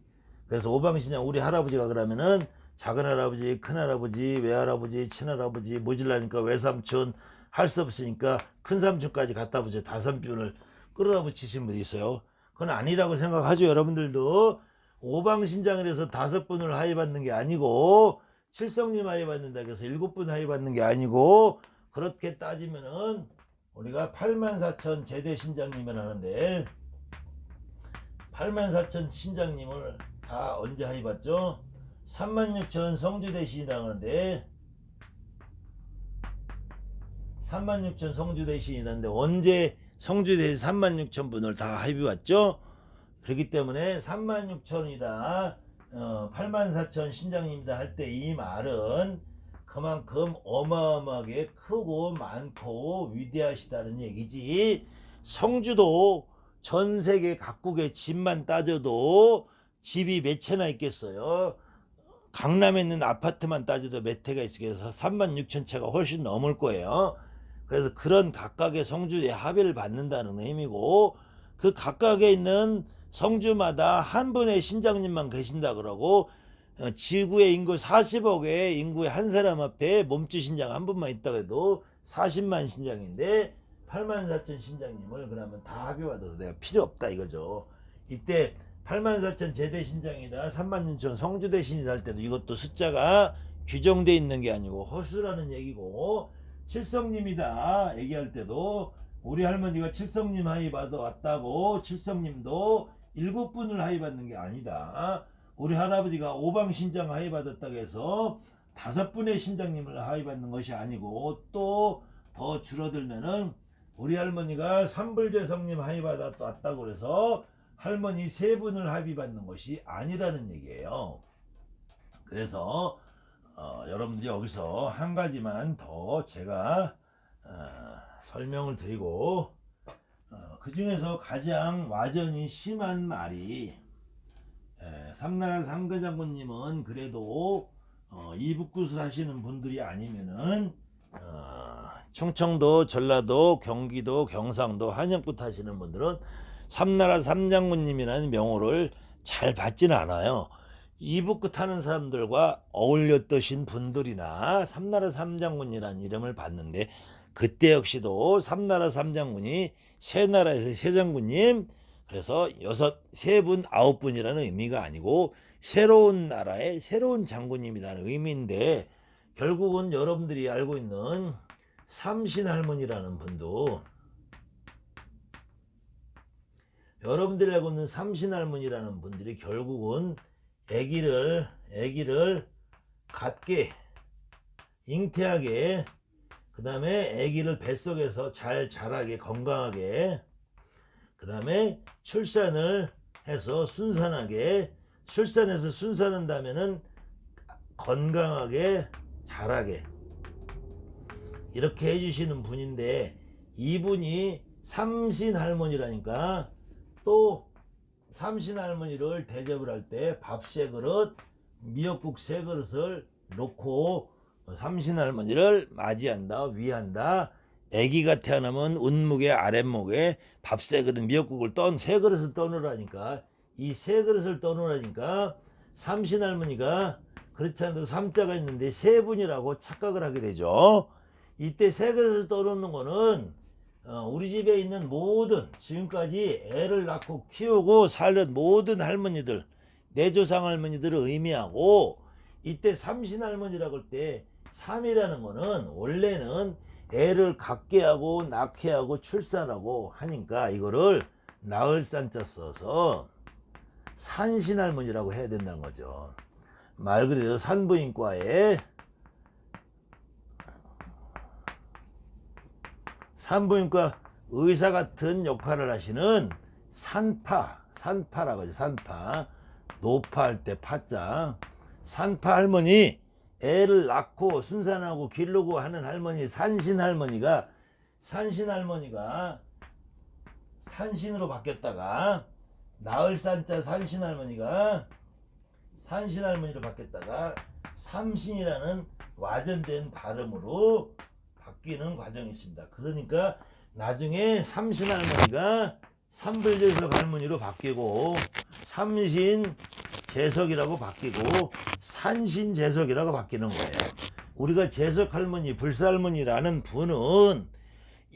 그래서 오방신장 우리 할아버지가 그러면은 작은할아버지, 큰할아버지, 외할아버지, 친할아버지 모질라니까 외삼촌 할 수 없으니까 큰삼촌까지 갖다 붙여 5분을 끌어다 붙이신 분이 있어요. 그건 아니라고 생각하죠. 여러분들도 오방신장이라서 5분을 하에 받는 게 아니고 칠성님 하에 받는다 그래서 7분 하에 받는 게 아니고, 그렇게 따지면은 우리가 84,000 제대 신장님을 하는데 84,000 신장님을 다 언제 하이 받죠? 36,000 성주대 신이라고 하는데 36,000 성주대 신이라는데 언제 성주대 36,000분을 다 하이 받죠? 그렇기 때문에 36,000이다 84,000 신장님이다 할 때 이 말은 그만큼 어마어마하게 크고 많고 위대하시다는 얘기지, 성주도 전 세계 각국의 집만 따져도 집이 몇 채나 있겠어요. 강남에 있는 아파트만 따져도 몇 채가 있겠어서 36,000채가 훨씬 넘을 거예요. 그래서 그런 각각의 성주에 합의를 받는다는 의미고, 그 각각에 있는 성주마다 한 분의 신장님만 계신다 그러고, 지구의 인구 40억의 인구의 한 사람 앞에 몸짓 신장 한 분만 있다 그래도 40만 신장인데 84,000 신장님을 그러면 다 합의받아서 내가 필요 없다 이거죠. 이때 84,000 제대 신장이다 36,000 성주대 신이다 할 때도 이것도 숫자가 규정되어 있는 게 아니고 허수라는 얘기고, 칠성님이다 얘기할 때도 우리 할머니가 칠성님 하이 받아 왔다고 칠성님도 7분을 하이 받는 게 아니다. 우리 할아버지가 오방신장 하이 받았다고 해서 5분의 신장님을 하이 받는 것이 아니고, 또 더 줄어들면은 우리 할머니가 삼불죄성님 하이 받았다고 그래서 할머니 3분을 합의 받는 것이 아니라는 얘기예요. 그래서 여러분들 여기서 한 가지만 더 제가 설명을 드리고, 그 중에서 가장 와전이 심한 말이, 삼나라 상거장군님은 그래도 이북굿을 하시는 분들이 아니면은 충청도, 전라도, 경기도, 경상도, 한양굿 하시는 분들은 삼나라 삼장군님이라는 명호를 잘 받지는 않아요. 이북끝 하는 사람들과 어울렸던 분들이나 삼나라 삼장군이라는 이름을 봤는데, 그때 역시도 삼나라 삼장군이 세 나라에서 세 장군님, 그래서 세 분, 9분이라는 의미가 아니고 새로운 나라의 새로운 장군님이라는 의미인데, 결국은 여러분들이 알고 있는 삼신할머니라는 분도, 여러분들이 알고 있는 삼신할머니라는 분들이 결국은 아기를 갖게, 잉태하게, 그 다음에 아기를 뱃속에서 잘 자라게, 건강하게, 그 다음에 출산을 해서 순산하게, 출산해서 순산한다면은 건강하게 자라게, 이렇게 해주시는 분인데, 이분이 삼신할머니라니까. 또 삼신할머니를 대접을 할 때 밥 세 그릇, 미역국 세 그릇을 놓고 삼신할머니를 맞이한다, 위한다. 아기가 태어나면 운목에 아랫목에 밥 세 그릇, 미역국을 세 그릇을 떠놓으라니까. 이 세 그릇을 떠놓으라니까 삼신할머니가, 그렇지 않아도 삼자가 있는데 세 분이라고 착각을 하게 되죠. 이때 세 그릇을 떠놓는 거는 우리 집에 있는 모든, 지금까지 애를 낳고 키우고 살던 모든 할머니들, 내조상 할머니들을 의미하고, 이때 삼신할머니라고 할 때 삼이라는 거는 원래는 애를 갖게 하고 낳게 하고 출산하고 하니까 이거를 낳을 산자 써서 산신할머니라고 해야 된다는 거죠. 말 그대로 산부인과에 산부인과 의사 같은 역할을 하시는 산파라고 하죠. 산파, 노파할 때 파자, 산파 할머니, 애를 낳고 순산하고 기르고 하는 할머니, 산신할머니가 산신으로 바뀌었다가, 나을 산자 산신할머니가 산신할머니로 바뀌었다가 삼신이라는 와전된 발음으로 바뀌는 과정이 있습니다. 그러니까 나중에 삼신할머니가 삼불제석 할머니로 바뀌고, 삼신제석이라고 바뀌고, 산신제석이라고 바뀌는 거예요. 우리가 제석할머니, 불사할머니라는 분은,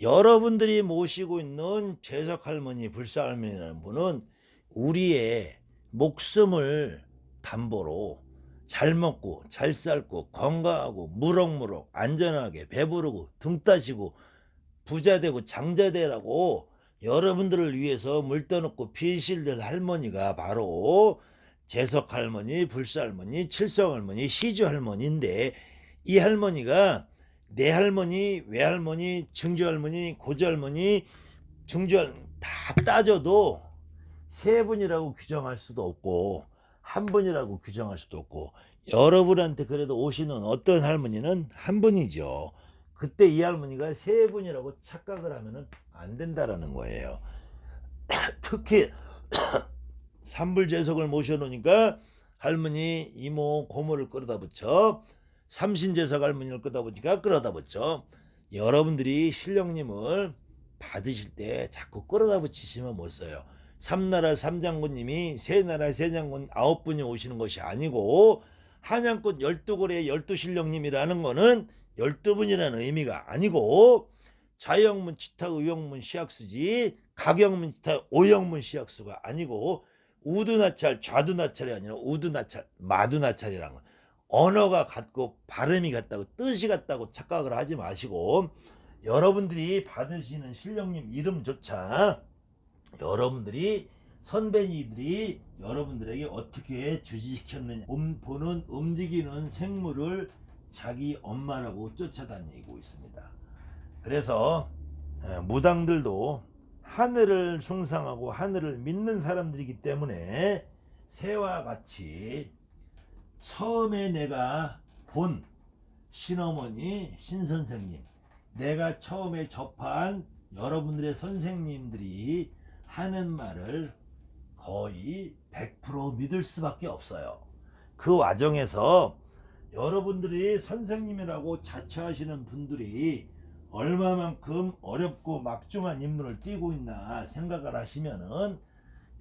여러분들이 모시고 있는 제석할머니, 불사할머니라는 분은 우리의 목숨을 담보로 잘 먹고 잘 살고 건강하고 무럭무럭 안전하게 배부르고 등 따시고 부자되고 장자되라고 여러분들을 위해서 물 떠놓고 피실될 할머니가 바로 제석할머니, 불사할머니, 칠성할머니, 시주할머니인데, 이 할머니가 내 할머니, 외할머니, 증조할머니, 고조할머니, 중조할머니 다 따져도 세 분이라고 규정할 수도 없고 한 분이라고 규정할 수도 없고, 여러분한테 그래도 오시는 어떤 할머니는 한 분이죠. 그때 이 할머니가 세 분이라고 착각을 하면 안 된다라는 거예요. 특히 삼불제석을 모셔놓으니까 할머니, 이모, 고모를 끌어다 붙여, 삼신제석 할머니를 끌어다 붙여. 여러분들이 신령님을 받으실 때 자꾸 끌어다 붙이시면 못 써요. 삼나라 삼장군님이 세나라 세장군 9분이 오시는 것이 아니고, 한양꽃 12고래 12신령님이라는 거는 12분이라는 의미가 아니고, 좌영문 치타 의영문 시약수지, 가경문 치타 오영문 시약수가 아니고, 우두나찰 좌두나찰이 아니라 우두나찰 마두나찰이라는 거. 언어가 같고 발음이 같다고, 뜻이 같다고 착각을 하지 마시고, 여러분들이 받으시는 신령님 이름조차 여러분들이, 선배님들이 여러분들에게 어떻게 주지시켰느냐 보는, 움직이는 생물을 자기 엄마라고 쫓아다니고 있습니다. 그래서 무당들도 하늘을 숭상하고 하늘을 믿는 사람들이기 때문에 새와 같이 처음에 내가 본 신어머니, 신선생님, 내가 처음에 접한 여러분들의 선생님들이 하는 말을 거의 100% 믿을 수밖에 없어요. 그 와중에서 여러분들이 선생님이라고 자처하시는 분들이 얼마만큼 어렵고 막중한 임무를 띠고 있나 생각을 하시면은,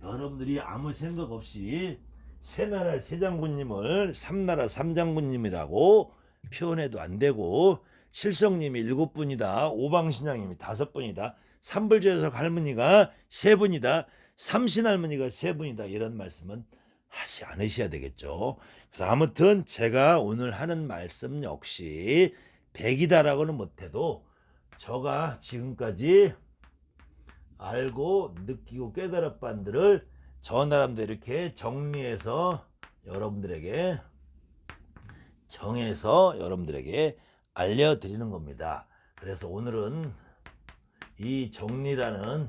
여러분들이 아무 생각 없이 새나라 새장군님을 삼나라 삼장군님이라고 표현해도 안 되고, 칠성님이 7분이다, 오방신양님이 5분이다, 삼불조여석 할머니가 3분이다, 삼신할머니가 3분이다, 이런 말씀은 하지 않으셔야 되겠죠. 그래서 아무튼 제가 오늘 하는 말씀 역시 100이다라고는 못해도 저가 지금까지 알고 느끼고 깨달은 바들을 저 나름대로 이렇게 정리해서 여러분들에게 정해서 여러분들에게 알려드리는 겁니다. 그래서 오늘은 이 정리라는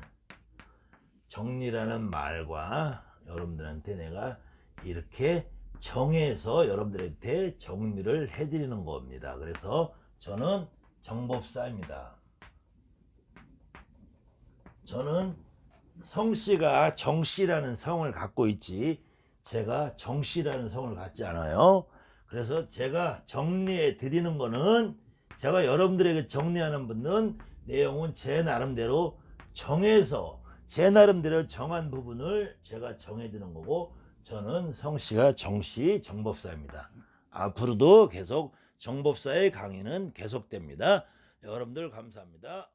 말과 여러분들한테 내가 이렇게 정해서 여러분들한테 정리를 해드리는 겁니다. 그래서 저는 정법사입니다. 저는 성씨가 정씨라는 성을 갖고 있지, 제가 정씨라는 성을 갖지 않아요. 그래서 제가 정리해 드리는 거는, 제가 여러분들에게 정리하는 분은 내용은 제 나름대로 정해서 제 나름대로 정한 부분을 제가 정해주는 거고, 저는 성씨가 정씨 정법사입니다. 앞으로도 계속 정법사의 강의는 계속됩니다. 여러분들 감사합니다.